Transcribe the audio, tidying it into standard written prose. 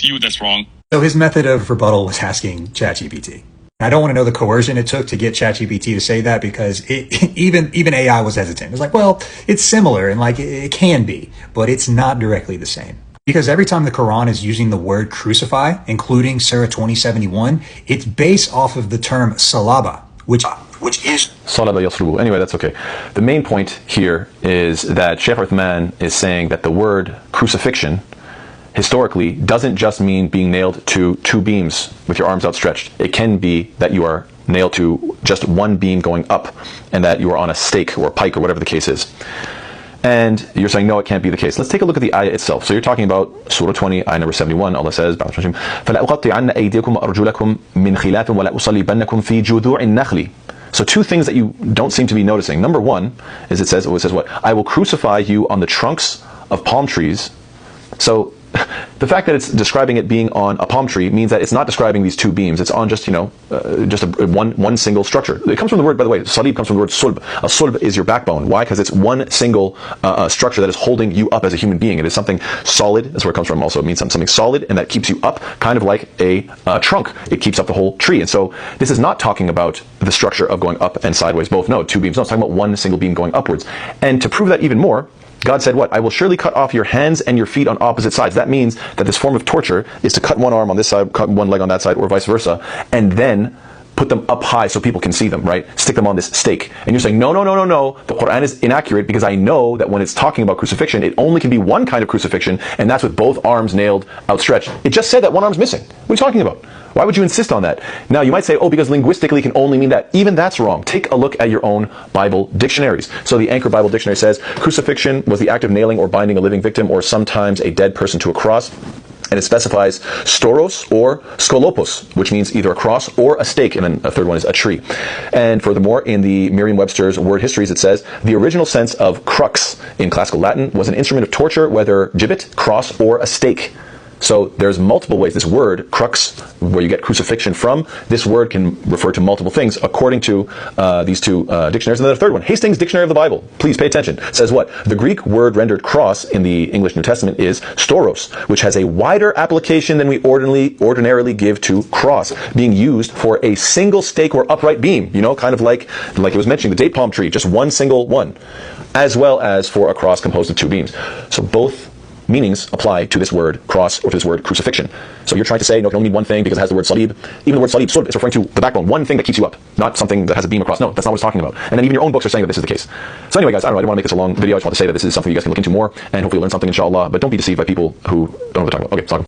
you that's wrong. So his method of rebuttal was asking ChatGPT. I don't want to know the coercion it took to get ChatGPT to say that, because even AI was hesitant. It's like, well, it's similar and like it can be, but it's not directly the same. Because every time the Quran is using the word crucify, including Surah 2071, it's based off of the term salaba, which is Salaba yasrubu. Anyway, that's okay. The main point here is that Sheikh Othman is saying that the word crucifixion historically doesn't just mean being nailed to two beams with your arms outstretched. It can be that you are nailed to just one beam going up, and that you are on a stake or a pike or whatever the case is. And you're saying, no, it can't be the case. Let's take a look at the ayah itself. So you're talking about Surah 20, ayah number 71. Allah says, so two things that you don't seem to be noticing. Number one is it says what? I will crucify you on the trunks of palm trees. So the fact that it's describing it being on a palm tree means that it's not describing these two beams. It's on just, just one single structure. It comes from the word, by the way, salib comes from the word sulb. A sulb is your backbone. Why? Because it's one single structure that is holding you up as a human being. It is something solid. That's where it comes from. Also, it means something solid, and that keeps you up, kind of like a trunk. It keeps up the whole tree. And so this is not talking about the structure of going up and sideways, both. No, two beams. No, it's talking about one single beam going upwards. And to prove that even more, God said what? I will surely cut off your hands and your feet on opposite sides. That means that this form of torture is to cut one arm on this side, cut one leg on that side, or vice versa, and then put them up high so people can see them, right? Stick them on this stake. And you're saying, no. The Quran is inaccurate, because I know that when it's talking about crucifixion, it only can be one kind of crucifixion, and that's with both arms nailed outstretched. It just said that one arm's missing. What are you talking about? Why would you insist on that? Now, you might say, because linguistically it can only mean that. Even that's wrong. Take a look at your own Bible dictionaries. So the Anchor Bible Dictionary says, crucifixion was the act of nailing or binding a living victim or sometimes a dead person to a cross. And it specifies storos or skolopos, which means either a cross or a stake, and then a third one is a tree. And furthermore, in the Merriam-Webster's word histories, it says, the original sense of crux in classical Latin was an instrument of torture, whether gibbet, cross, or a stake. So there's multiple ways. This word, crux, where you get crucifixion from, this word can refer to multiple things according to these two dictionaries. And then the third one, Hastings Dictionary of the Bible. Please pay attention. It says what? The Greek word rendered cross in the English New Testament is storos, which has a wider application than we ordinarily give to cross, being used for a single stake or upright beam, kind of like it was mentioning, the date palm tree, just one single one, as well as for a cross composed of two beams. So both meanings apply to this word cross or to this word crucifixion. So you're trying to say, no, it can only mean one thing because it has the word salib. Even the word salib, sulb, is referring to the backbone, one thing that keeps you up, not something that has a beam across. No, that's not what it's talking about. And then even your own books are saying that this is the case. So anyway, guys, I didn't want to make this a long video. I just want to say that this is something you guys can look into more, and hopefully learn something, inshallah. But don't be deceived by people who don't know what they're talking about. Okay,